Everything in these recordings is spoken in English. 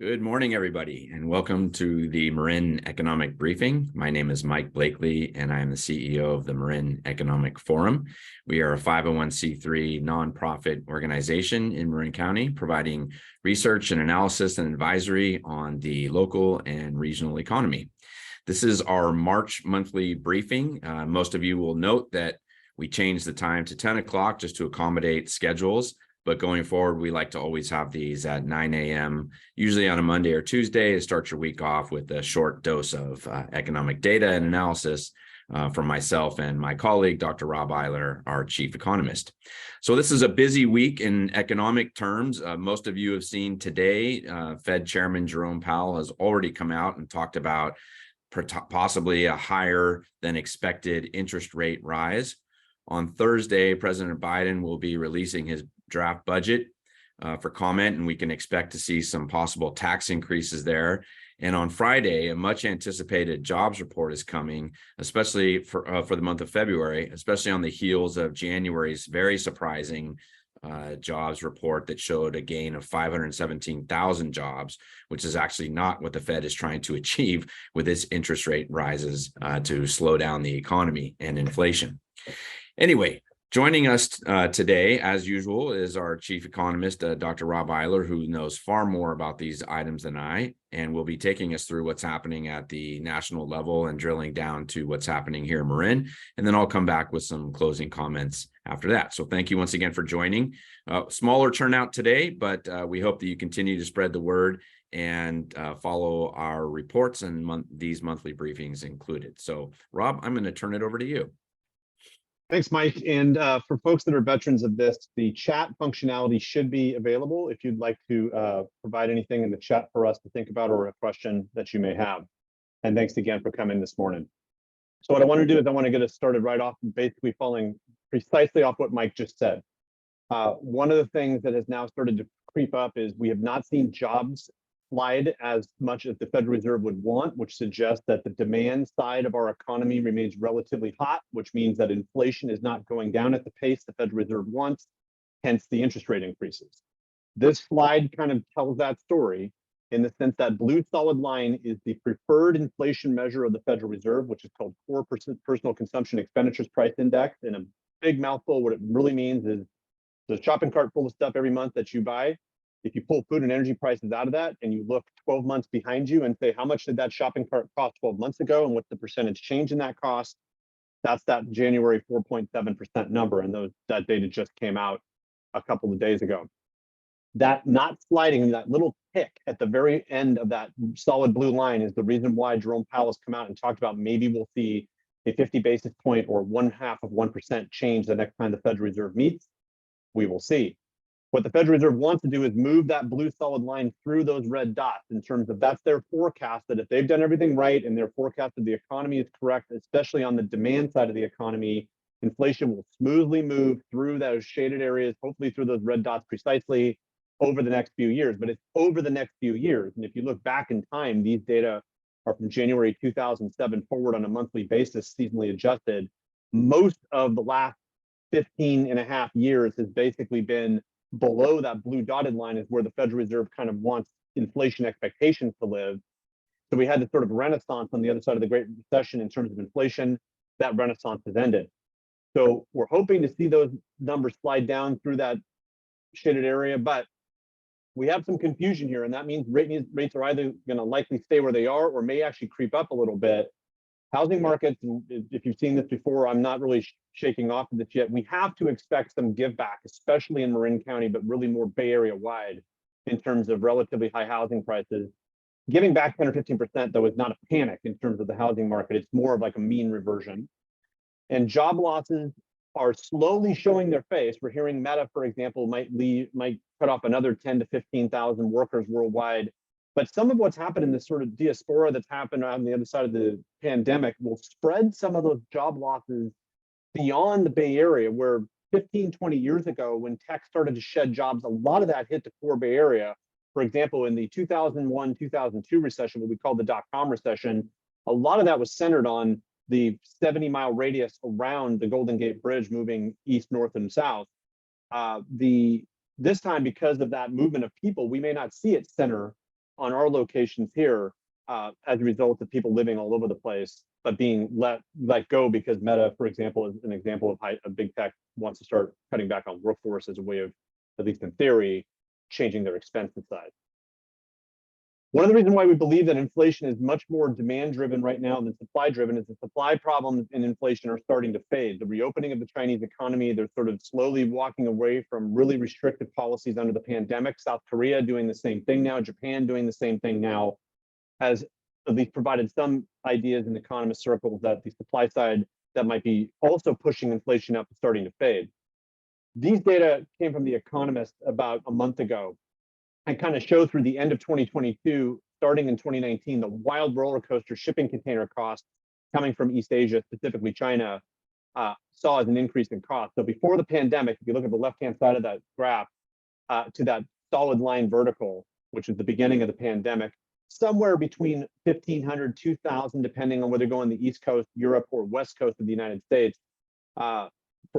Good morning, everybody, and welcome to the Marin Economic Briefing. My name is Mike Blakely, and I am the CEO of the Marin Economic Forum. We are a 501c3 nonprofit organization in Marin County, providing research and analysis and advisory on the local and regional economy. This is our March monthly briefing. Most of you will note that we changed the time to 10 o'clock just to accommodate schedules. But going forward, we like to always have these at 9 a.m., usually on a Monday or Tuesday, to start your week off with a short dose of economic data and analysis from myself and my colleague, Dr. Rob Eiler, our chief economist. So this is a busy week in economic terms. Most of you have seen today, Fed Chairman Jerome Powell has already come out and talked about possibly a higher than expected interest rate rise. On Thursday, President Biden will be releasing his draft budget for comment, and we can expect to see some possible tax increases there. And on Friday, a much anticipated jobs report is coming, especially for the month of February, especially on the heels of January's very surprising jobs report that showed a gain of 517,000 jobs, which is actually not what the Fed is trying to achieve with its interest rate rises to slow down the economy and inflation. Anyway, joining us today, as usual, is our chief economist, Dr. Rob Eiler, who knows far more about these items than I, and will be taking us through what's happening at the national level and drilling down to what's happening here in Marin. And then I'll come back with some closing comments after that. So thank you once again for joining. Smaller turnout today, but we hope that you continue to spread the word and follow our reports and these monthly briefings included. So Rob, I'm going to turn it over to you. Thanks, Mike. And for folks that are veterans of this, the chat functionality should be available if you'd like to provide anything in the chat for us to think about or a question that you may have. And thanks again for coming this morning. So what I want to do is I want to get us started right off, basically following precisely off what Mike just said. One of the things that has now started to creep up is we have not seen jobs slide as much as the Federal Reserve would want, which suggests that the demand side of our economy remains relatively hot, which means that inflation is not going down at the pace the Federal Reserve wants, hence the interest rate increases. This slide kind of tells that story in the sense that blue solid line is the preferred inflation measure of the Federal Reserve, which is called Core Personal Consumption Expenditures Price Index. In a big mouthful, what it really means is the shopping cart full of stuff every month that you buy. If you pull food and energy prices out of that and you look 12 months behind you and say, how much did that shopping cart cost 12 months ago and what's the percentage change in that cost? That's that January 4.7% number. And that data just came out a couple of days ago. That not sliding, that little tick at the very end of that solid blue line is the reason why Jerome Powell has come out and talked about maybe we'll see a 50 basis point or 0.5% change the next time the Federal Reserve meets. We will see. What the Federal Reserve wants to do is move that blue solid line through those red dots in terms of that's their forecast, that if they've done everything right and their forecast of the economy is correct, especially on the demand side of the economy, inflation will smoothly move through those shaded areas, hopefully through those red dots precisely over the next few years. But it's over the next few years. And if you look back in time, these data are from January 2007 forward on a monthly basis, seasonally adjusted. Most of the last 15 and a half years has basically been below that blue dotted line is where the Federal Reserve kind of wants inflation expectations to live. So we had this sort of renaissance on the other side of the Great Recession in terms of inflation. That renaissance has ended. So we're hoping to see those numbers slide down through that shaded area, but we have some confusion here, and that means rates are either going to likely stay where they are or may actually creep up a little bit. Housing markets, if you've seen this before, I'm not really shaking off of this yet. We have to expect some give back, especially in Marin County, but really more Bay Area wide in terms of relatively high housing prices. Giving back 10 or 15%, though, is not a panic in terms of the housing market. It's more of like a mean reversion. And job losses are slowly showing their face. We're hearing Meta, for example, might cut off another 10 to 15,000 workers worldwide. But some of what's happened in this sort of diaspora that's happened on the other side of the pandemic will spread some of those job losses beyond the Bay Area, where 15, 20 years ago, when tech started to shed jobs, a lot of that hit the core Bay Area. For example, in the 2001, 2002 recession, what we call the dot-com recession, a lot of that was centered on the 70-mile radius around the Golden Gate Bridge moving east, north, and south. This time, because of that movement of people, we may not see it center on our locations here as a result of people living all over the place, but being let go because Meta, for example, is an example of how a big tech wants to start cutting back on workforce as a way of, at least in theory, changing their expense side. One of the reasons why we believe that inflation is much more demand-driven right now than supply-driven is the supply problems and inflation are starting to fade. The reopening of the Chinese economy, they're sort of slowly walking away from really restrictive policies under the pandemic. South Korea doing the same thing now, Japan doing the same thing now, has at least provided some ideas in economist circles that the supply side that might be also pushing inflation up is starting to fade. These data came from The Economist about a month ago and kind of show through the end of 2022, starting in 2019, the wild roller coaster shipping container costs coming from East Asia, specifically China, saw as an increase in cost. So before the pandemic, if you look at the left-hand side of that graph to that solid line vertical, which is the beginning of the pandemic, somewhere between 1,500, 2,000, depending on whether you're going the East Coast, Europe, or West Coast of the United States, for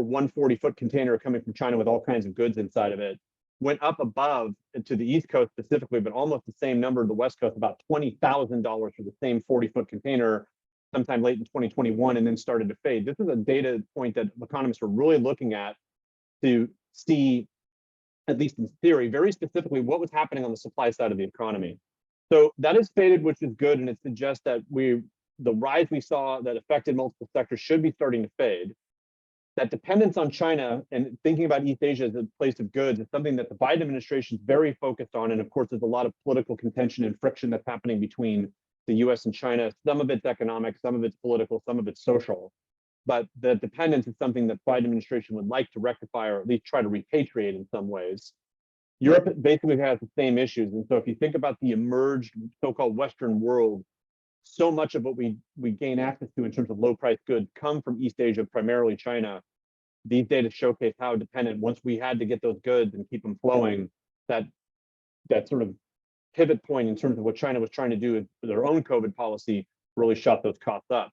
140-foot container coming from China with all kinds of goods inside of it, went up above to the East Coast specifically, but almost the same number to the West Coast, about $20,000 for the same 40-foot container sometime late in 2021, and then started to fade. This is a data point that economists are really looking at to see, at least in theory, very specifically what was happening on the supply side of the economy. So that is faded, which is good, and it suggests that the rise we saw that affected multiple sectors should be starting to fade. That dependence on China and thinking about East Asia as a place of goods is something that the Biden administration is very focused on. And of course, there's a lot of political contention and friction that's happening between the US and China. Some of it's economic, some of it's political, some of it's social. But the dependence is something that the Biden administration would like to rectify or at least try to repatriate in some ways. Europe basically has the same issues. And so if you think about the emerged so-called Western world, so much of what we gain access to in terms of low price goods come from East Asia, primarily China. These data showcase how dependent, once we had to get those goods and keep them flowing, that sort of pivot point in terms of what China was trying to do with their own COVID policy really shot those costs up.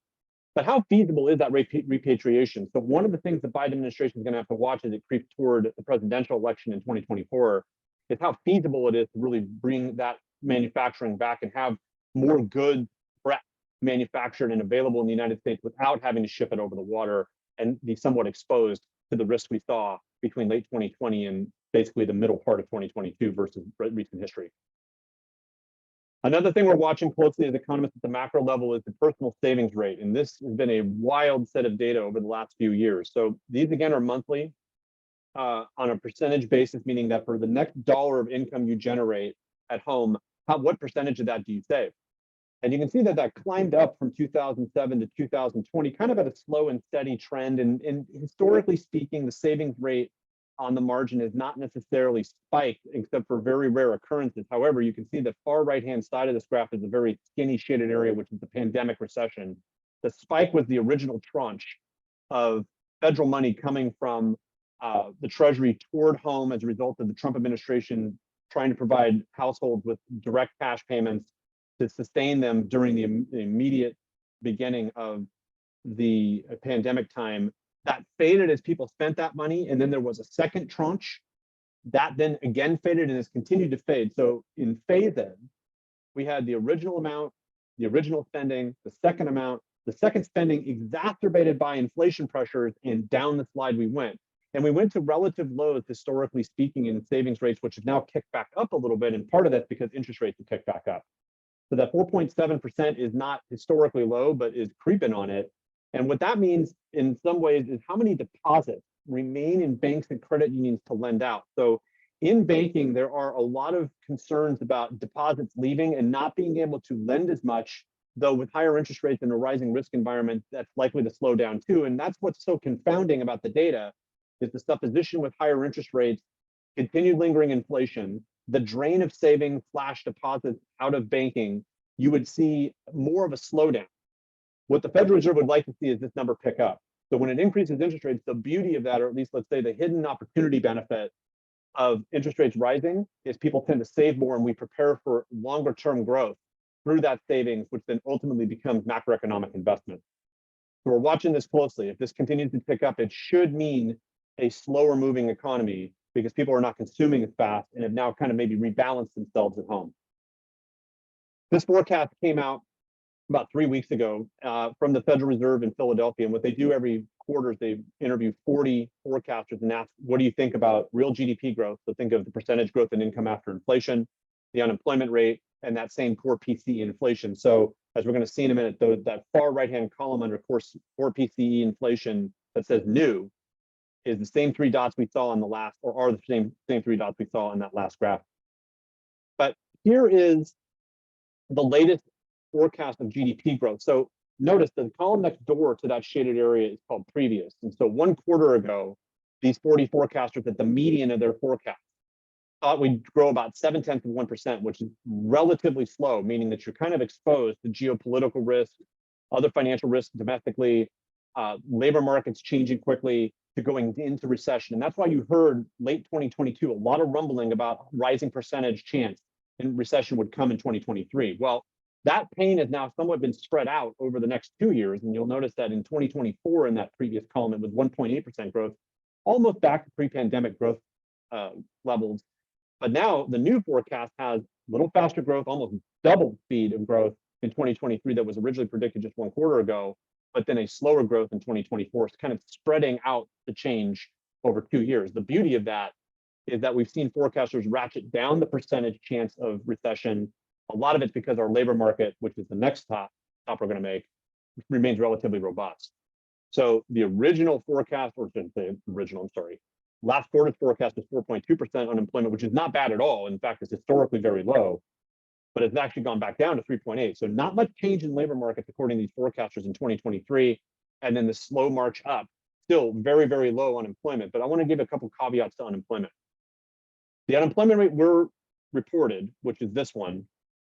But how feasible is that repatriation? So one of the things the Biden administration is going to have to watch as it creeps toward the presidential election in 2024 is how feasible it is to really bring that manufacturing back and have more goods manufactured and available in the United States without having to ship it over the water and be somewhat exposed to the risk we saw between late 2020 and basically the middle part of 2022 versus recent history. Another thing we're watching closely as economists at the macro level is the personal savings rate. And this has been a wild set of data over the last few years. So these again are monthly on a percentage basis, meaning that for the next dollar of income you generate at home, what percentage of that do you save? And you can see that climbed up from 2007 to 2020, kind of at a slow and steady trend. And historically speaking, the savings rate on the margin is not necessarily spiked, except for very rare occurrences. However, you can see the far right-hand side of this graph is a very skinny shaded area, which is the pandemic recession. The spike was the original tranche of federal money coming from the Treasury toward home as a result of the Trump administration trying to provide households with direct cash payments to sustain them during the immediate beginning of the pandemic time. That faded as people spent that money, and then there was a second tranche that then again faded and has continued to fade. So in phase-in, we had the original amount, the original spending, the second amount, the second spending exacerbated by inflation pressures, and down the slide we went. And we went to relative lows, historically speaking, in savings rates, which have now kicked back up a little bit, and part of that's because interest rates have kicked back up. So that 4.7% is not historically low, but is creeping on it. And what that means in some ways is how many deposits remain in banks and credit unions to lend out. So in banking, there are a lot of concerns about deposits leaving and not being able to lend as much, though with higher interest rates and a rising risk environment, that's likely to slow down too. And that's what's so confounding about the data is the supposition with higher interest rates, continued lingering inflation, the drain of savings / deposits out of banking, you would see more of a slowdown. What the Federal Reserve would like to see is this number pick up. So when it increases interest rates, the beauty of that, or at least let's say the hidden opportunity benefit of interest rates rising, is people tend to save more and we prepare for longer term growth through that savings, which then ultimately becomes macroeconomic investment. So we're watching this closely. If this continues to pick up, it should mean a slower moving economy because people are not consuming as fast and have now kind of maybe rebalanced themselves at home. This forecast came out about 3 weeks ago from the Federal Reserve in Philadelphia. And what they do every quarter is they interview 40 forecasters and ask, what do you think about real GDP growth? So think of the percentage growth in income after inflation, the unemployment rate, and that same core PCE inflation. So as we're going to see in a minute, that far right-hand column under core PCE inflation that says new is the same three dots we saw on the last, or are the same three dots we saw in that last graph. But here is the latest forecast of GDP growth. So notice the column next door to that shaded area is called previous. And so 1 quarter ago, these 40 forecasters at the median of their forecast thought we'd grow about 0.7%, which is relatively slow, meaning that you're kind of exposed to geopolitical risk, other financial risks domestically, labor markets changing quickly, to going into recession. And that's why you heard late 2022, a lot of rumbling about rising percentage chance in recession would come in 2023. Well, that pain has now somewhat been spread out over the next 2 years. And you'll notice that in 2024, in that previous column, it was 1.8% growth, almost back to pre-pandemic growth levels. But now the new forecast has a little faster growth, almost double speed of growth in 2023 that was originally predicted just 1 quarter ago, but then a slower growth in 2024. It's kind of spreading out the change over 2 years. The beauty of that is that we've seen forecasters ratchet down the percentage chance of recession. A lot of it's because our labor market, which is the next top we're going to make, remains relatively robust. So the original forecast, or the original, I'm sorry, last quarter's forecast is 4.2% unemployment, which is not bad at all. In fact, it's historically very low, but it's actually gone back down to 3.8. So not much change in labor markets according to these forecasters in 2023. And then the slow march up, still very, very low unemployment. But I want to give a couple caveats to unemployment. The unemployment rate we're reported, which is this one,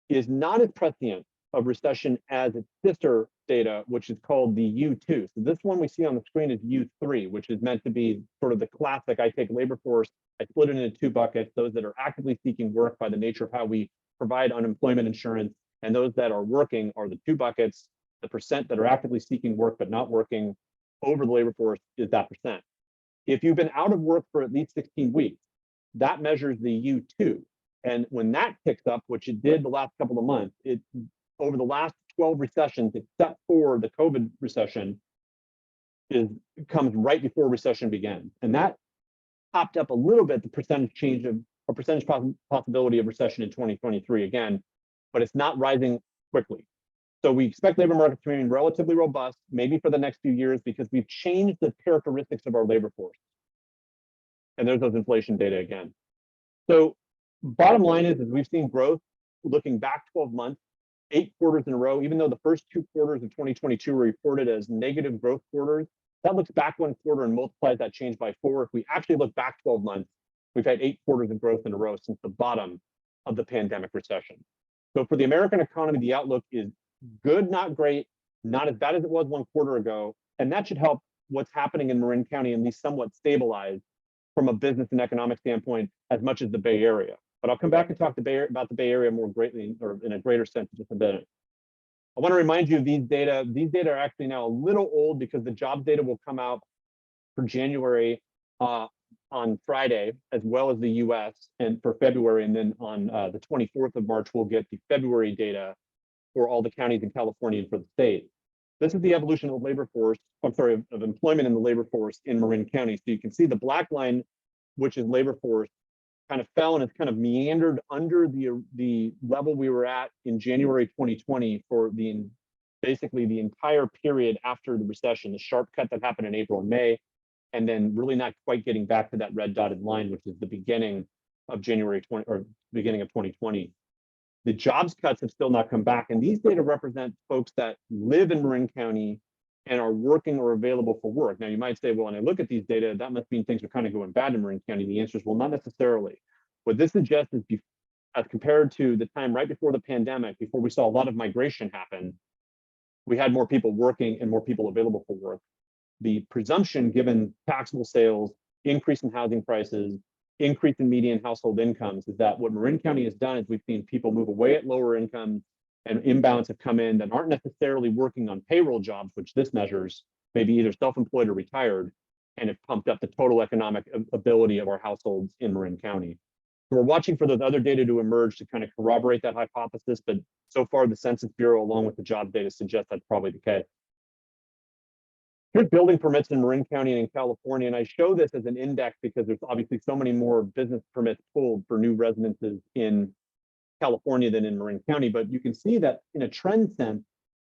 is not as prescient of recession as its sister data, which is called the U2. So this one we see on the screen is U3, which is meant to be sort of the classic, I take labor force, I split it into 2 buckets, those that are actively seeking work by the nature of how we provide unemployment insurance, and those that are working are the 2 buckets. The percent that are actively seeking work but not working over the labor force is that percent. If you've been out of work for at least 16 weeks, that measures the U2. And when that picks up, which it did the last couple of months, it over the last 12 recessions, except for the COVID recession, comes right before recession began. And that popped up a little bit, the percentage change of, or percentage possibility of recession in 2023 again, but it's not rising quickly. So we expect labor markets to remain relatively robust, maybe for the next few years, because we've changed the characteristics of our labor force. And there's those inflation data again. So bottom line is we've seen growth looking back 12 months, 8 quarters in a row, even though the first 2 quarters of 2022 were reported as negative growth quarters. That looks back 1 quarter and multiplies that change by 4. If we actually look back 12 months, we've had 8 quarters of growth in a row since the bottom of the pandemic recession. So for the American economy, the outlook is good, not great, not as bad as it was 1 quarter ago. And that should help what's happening in Marin County at least somewhat stabilize from a business and economic standpoint as much as the Bay Area. But I'll come back and talk about the Bay Area more greatly, or in a greater sense in just a bit. I want to remind you of these data. These data are actually now a little old because the jobs data will come out for January on Friday, as well as the US, and for February. And then on the 24th of March, we'll get the February data for all the counties in California and for the state. This is the evolution of labor force, of employment in the labor force in Marin County. So you can see the black line, which is labor force, kind of fell and it's kind of meandered under the level we were at in January 2020 for basically the entire period after the recession, the sharp cut that happened in April and May, and then really not quite getting back to that red dotted line, which is the beginning of January 20 or beginning of 2020. The jobs cuts have still not come back. And these data represent folks that live in Marin County and are working or available for work. Now, you might say, well, when I look at these data, that must mean things are kind of going bad in Marin County. The answer is, well, not necessarily. What this suggests is, as compared to the time right before the pandemic, before we saw a lot of migration happen, we had more people working and more people available for work. The presumption, given taxable sales, increase in housing prices, increase in median household incomes, is that what Marin County has done is we've seen people move away at lower incomes, and inbounds have come in that aren't necessarily working on payroll jobs, which this measures, maybe either self-employed or retired, and have pumped up the total economic ability of our households in Marin County. We're watching for those other data to emerge to kind of corroborate that hypothesis, but so far the Census Bureau, along with the job data, suggests that's probably the case. Here's building permits in Marin County and in California, and I show this as an index because there's obviously so many more business permits pulled for new residences in California than in Marin County, but you can see that in a trend sense,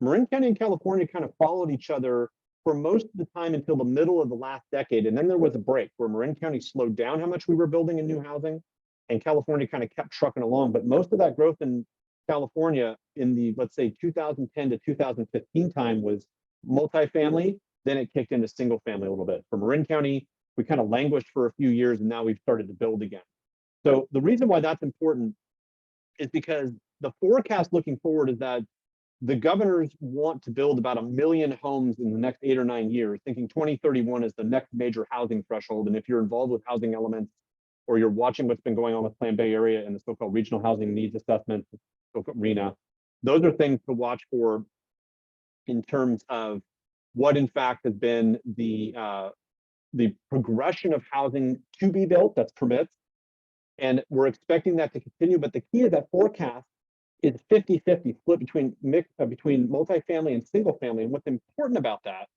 Marin County and California kind of followed each other for most of the time until the middle of the last decade, and then there was a break where Marin County slowed down how much we were building in new housing, and California kind of kept trucking along, but most of that growth in California in the, let's say, 2010 to 2015 time was multifamily. Then it kicked into single family a little bit. For Marin County, we kind of languished for a few years and now we've started to build again. So the reason why that's important is because the forecast looking forward is that the governors want to build about 1 million homes in the next 8 or 9 years, thinking 2031 is the next major housing threshold. And if you're involved with housing elements or you're watching what's been going on with Plan Bay Area and the so-called regional housing needs assessment, so-called RHNA, those are things to watch for in terms of what in fact has been the progression of housing to be built, that's permits. And we're expecting that to continue, but the key of that forecast is 50-50 split between multifamily and single family. And what's important about that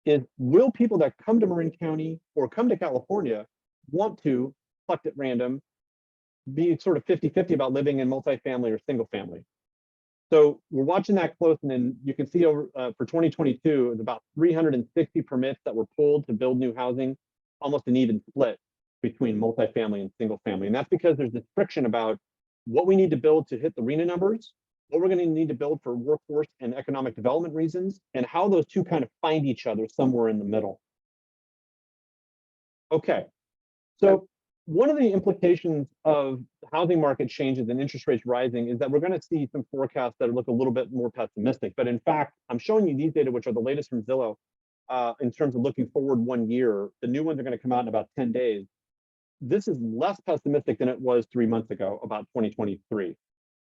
is, will people that come to Marin County or come to California want to, plucked at random, be sort of 50-50 about living in multifamily or single family? So we're watching that close, and then you can see over for 2022, it's about 360 permits that were pulled to build new housing, almost an even split between multifamily and single family. And that's because there's this friction about what we need to build to hit the RHNA numbers, what we're going to need to build for workforce and economic development reasons, and how those two kind of find each other somewhere in the middle. Okay, so one of the implications of housing market changes and interest rates rising is that we're going to see some forecasts that look a little bit more pessimistic. But in fact, I'm showing you these data, which are the latest from Zillow, in terms of looking forward 1 year. The new ones are going to come out in about 10 days. This is less pessimistic than it was 3 months ago about 2023.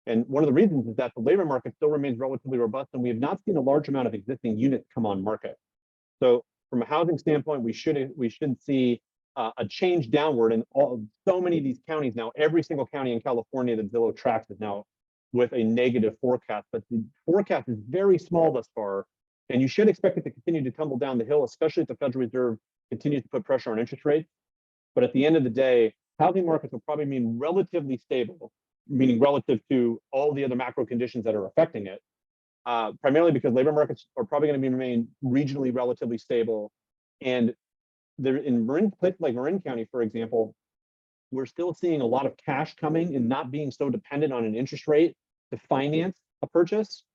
And one of the reasons is that the labor market still remains relatively robust, and we have not seen a large amount of existing units come on market. So from a housing standpoint, we should see a change downward in so many of these counties now. Every single county in California that Zillow tracks is now with a negative forecast, but the forecast is very small thus far, and you should expect it to continue to tumble down the hill, especially if the Federal Reserve continues to put pressure on interest rates. But at the end of the day, housing markets will probably mean relatively stable, meaning relative to all the other macro conditions that are affecting it, primarily because labor markets are probably going to remain regionally relatively stable. And there, in places like Marin County, for example, we're still seeing a lot of cash coming and not being so dependent on an interest rate to finance a purchase.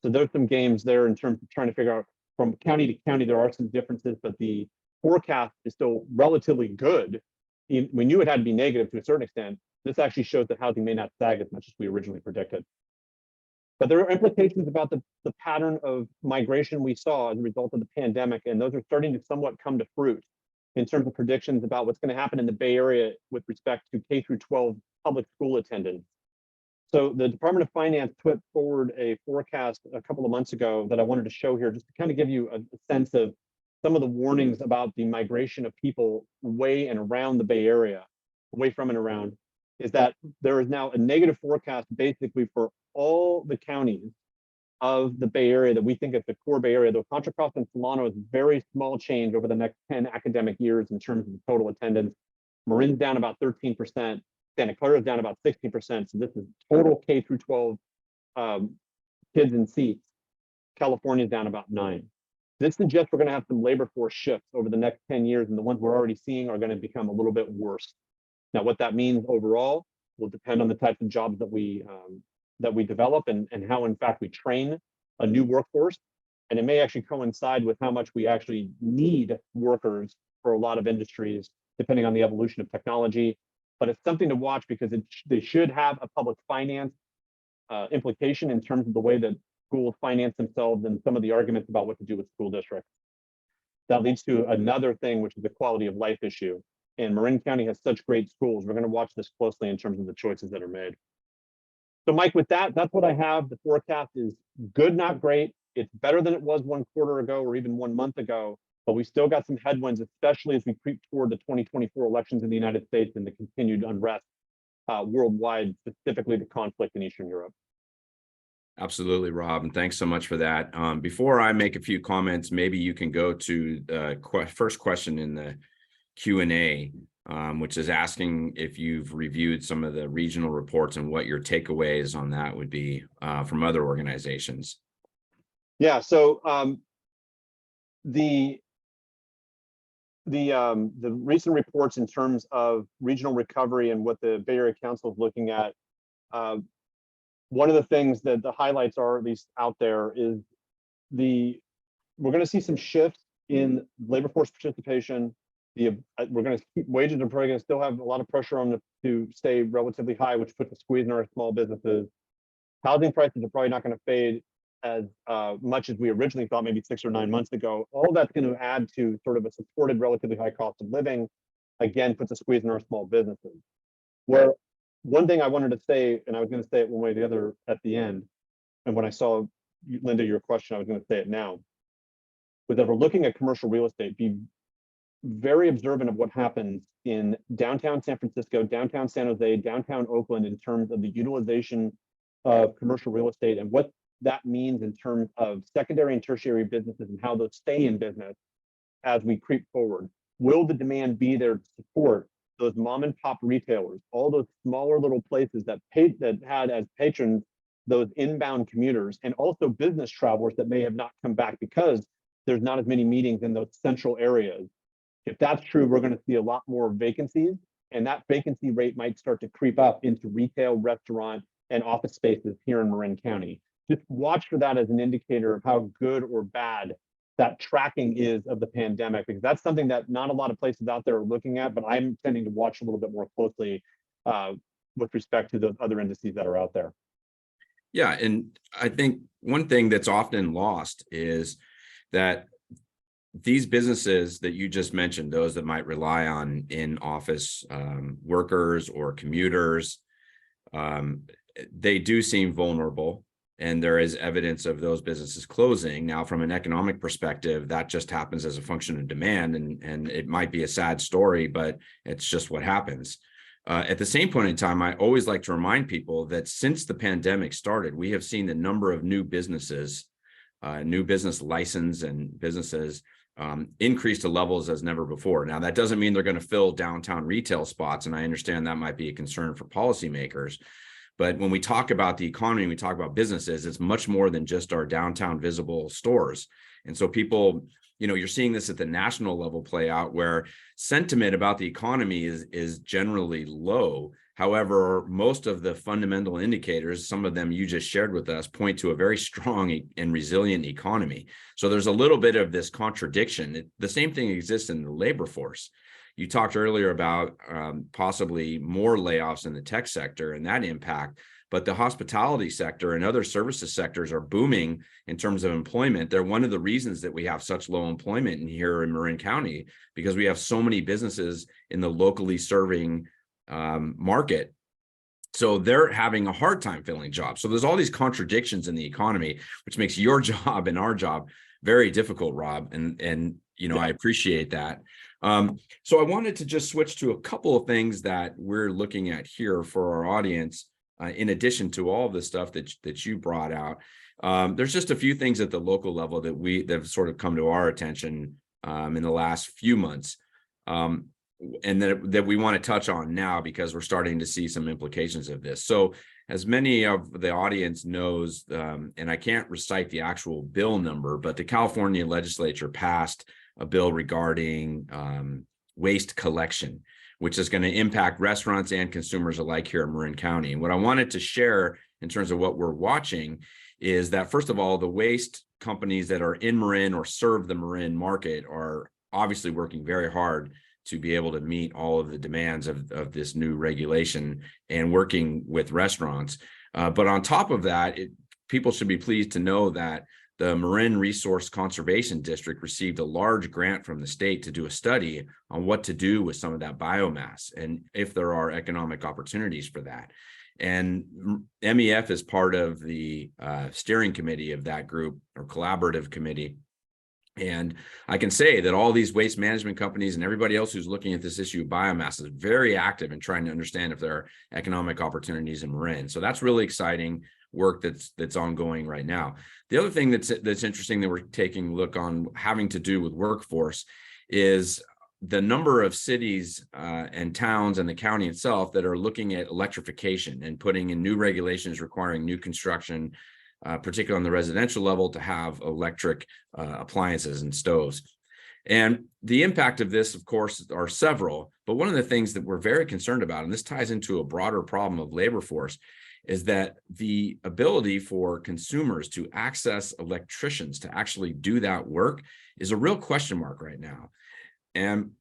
So there's some games there in terms of trying to figure out from county to county, there are some differences, but the forecast is still relatively good. We knew it had to be negative to a certain extent. This actually shows that housing may not sag as much as we originally predicted. But there are implications about the pattern of migration we saw as a result of the pandemic, and those are starting to somewhat come to fruit in terms of predictions about what's going to happen in the Bay Area with respect to K through 12 public school attendance. So the Department of Finance put forward a forecast a couple of months ago that I wanted to show here, just to kind of give you a sense of some of the warnings about the migration of people away and around the Bay Area, away from and around, is that there is now a negative forecast basically for all the counties of the Bay Area that we think is the core Bay Area. Though Contra Costa and Solano is very small change over the next 10 academic years in terms of the total attendance. Marin's down about 13%. Santa Clara is down about 60%. So this is total K through 12 kids in seats. California is down about 9%. This suggests we're going to have some labor force shifts over the next 10 years, and the ones we're already seeing are going to become a little bit worse. Now, what that means overall will depend on the types of jobs that we develop and how, in fact, we train a new workforce. And it may actually coincide with how much we actually need workers for a lot of industries, depending on the evolution of technology. But it's something to watch because they should have a public finance implication in terms of the way that schools finance themselves and some of the arguments about what to do with school districts. That leads to another thing, which is the quality of life issue. And Marin County has such great schools. We're going to watch this closely in terms of the choices that are made. So Mike, with that, that's what I have. The forecast is good, not great. It's better than it was 1 quarter ago or even 1 month ago, but we still got some headwinds, especially as we creep toward the 2024 elections in the United States and the continued unrest worldwide, specifically the conflict in Eastern Europe. Absolutely, Rob, and thanks so much for that. Before I make a few comments, maybe you can go to the first question in the Q&A, which is asking if you've reviewed some of the regional reports and what your takeaways on that would be from other organizations. Yeah, so the recent reports in terms of regional recovery and what the Bay Area Council is looking at, one of the things that the highlights are, at least out there, is we're going to see some shifts in labor force participation. We're going to keep wages are probably going to still have a lot of pressure on them to stay relatively high, which puts a squeeze in our small businesses. Housing prices are probably not going to fade as much as we originally thought, maybe 6 or 9 months ago. All that's going to add to sort of a supported, relatively high cost of living. Again, puts a squeeze in our small businesses. Where one thing I wanted to say, and I was going to say it one way or the other at the end, and when I saw, Linda, your question, I was going to say it now, was that we're looking at commercial real estate, be very observant of what happens in downtown San Francisco, downtown San Jose, downtown Oakland in terms of the utilization of commercial real estate and what that means in terms of secondary and tertiary businesses and how those stay in business as we creep forward. Will the demand be there to support those mom and pop retailers, all those smaller little places that had as patrons those inbound commuters, and also business travelers that may have not come back because there's not as many meetings in those central areas? If that's true, we're going to see a lot more vacancies, and that vacancy rate might start to creep up into retail, restaurant, and office spaces here in Marin County. Just watch for that as an indicator of how good or bad that tracking is of the pandemic, because that's something that not a lot of places out there are looking at, but I'm tending to watch a little bit more closely with respect to those other indices that are out there. Yeah, and I think one thing that's often lost is that these businesses that you just mentioned, those that might rely on in-office workers or commuters, they do seem vulnerable. And there is evidence of those businesses closing. Now, from an economic perspective, that just happens as a function of demand, and it might be a sad story, but it's just what happens. At the same point in time, I always like to remind people that since the pandemic started, we have seen the number of new businesses, new business license and businesses increase to levels as never before. Now, that doesn't mean they're going to fill downtown retail spots, and I understand that might be a concern for policymakers. But when we talk about the economy, we talk about businesses, it's much more than just our downtown visible stores. And so people, you're seeing this at the national level play out, where sentiment about the economy is generally low. However, most of the fundamental indicators, some of them you just shared with us, point to a very strong and resilient economy. So there's a little bit of this contradiction. The same thing exists in the labor force. You talked earlier about possibly more layoffs in the tech sector and that impact, but the hospitality sector and other services sectors are booming in terms of employment. They're one of the reasons that we have such low employment here in Marin County, because we have so many businesses in the locally serving market. So they're having a hard time filling jobs. So there's all these contradictions in the economy, which makes your job and our job very difficult, Rob. And I appreciate that. So I wanted to just switch to a couple of things that we're looking at here for our audience, in addition to all of the stuff that you brought out. There's just a few things at the local level that have sort of come to our attention in the last few months, and that we want to touch on now because we're starting to see some implications of this. So as many of the audience knows, and I can't recite the actual bill number, but the California legislature passed a bill regarding waste collection, which is going to impact restaurants and consumers alike here in Marin County. And what I wanted to share in terms of what we're watching is that, first of all, the waste companies that are in Marin or serve the Marin market are obviously working very hard to be able to meet all of the demands of this new regulation and working with restaurants. But on top of that, people should be pleased to know that the Marin Resource Conservation District received a large grant from the state to do a study on what to do with some of that biomass and if there are economic opportunities for that. And MEF is part of the steering committee of that group, or collaborative committee. And I can say that all these waste management companies and everybody else who's looking at this issue of biomass is very active in trying to understand if there are economic opportunities in Marin. So that's really exciting work that's ongoing right now. The other thing that's interesting that we're taking a look on having to do with workforce is the number of cities and towns and the county itself that are looking at electrification and putting in new regulations requiring new construction, particularly on the residential level, to have electric appliances and stoves. And the impact of this, of course, are several, but one of the things that we're very concerned about, and this ties into a broader problem of labor force, is that the ability for consumers to access electricians to actually do that work is a real question mark right now. And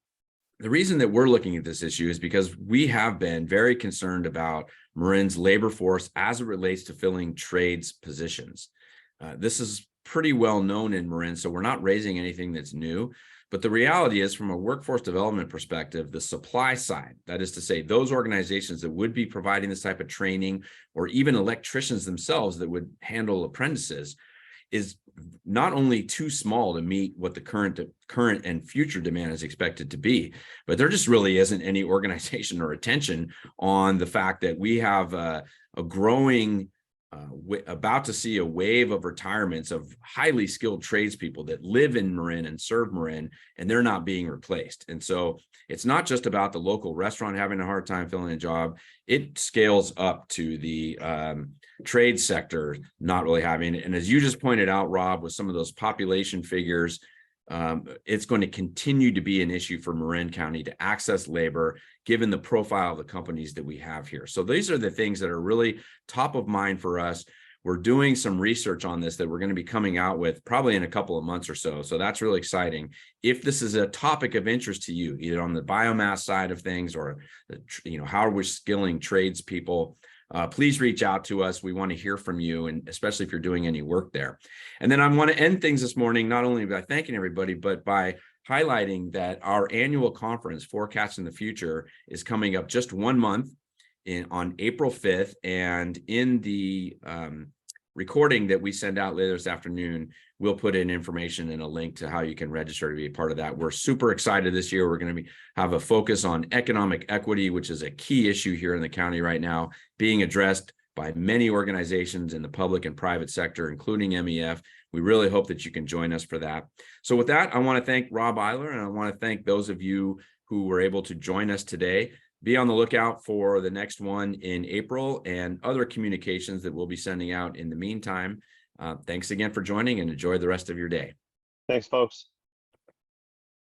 the reason that we're looking at this issue is because we have been very concerned about Marin's labor force as it relates to filling trades positions. This is pretty well known in Marin, so we're not raising anything that's new. But the reality is, from a workforce development perspective, the supply side, that is to say, those organizations that would be providing this type of training, or even electricians themselves that would handle apprentices, is not only too small to meet what the current and future demand is expected to be, but there just really isn't any organization or attention on the fact that we have a growing, about to see a wave of retirements of highly skilled tradespeople that live in Marin and serve Marin, and they're not being replaced. And so it's not just about the local restaurant having a hard time filling a job. It scales up to the trade sector not really having it. And as you just pointed out, Rob, with some of those population figures, it's going to continue to be an issue for Marin County to access labor, given the profile of the companies that we have here. So these are the things that are really top of mind for us. We're doing some research on this that we're going to be coming out with probably in a couple of months or so. So that's really exciting. If this is a topic of interest to you, either on the biomass side of things or how we're skilling tradespeople, please reach out to us. We want to hear from you, and especially if you're doing any work there. And then I want to end things this morning, not only by thanking everybody, but by highlighting that our annual conference, Forecasting the Future, is coming up just 1 month on April 5th. And in the recording that we send out later this afternoon, we'll put in information and a link to how you can register to be a part of that. We're super excited this year. We're going to have a focus on economic equity, which is a key issue here in the county right now, being addressed by many organizations in the public and private sector, including MEF. We really hope that you can join us for that. So with that, I want to thank Rob Eiler, and I want to thank those of you who were able to join us today. Be on the lookout for the next one in April and other communications that we'll be sending out in the meantime. Thanks again for joining, and enjoy the rest of your day. Thanks, folks.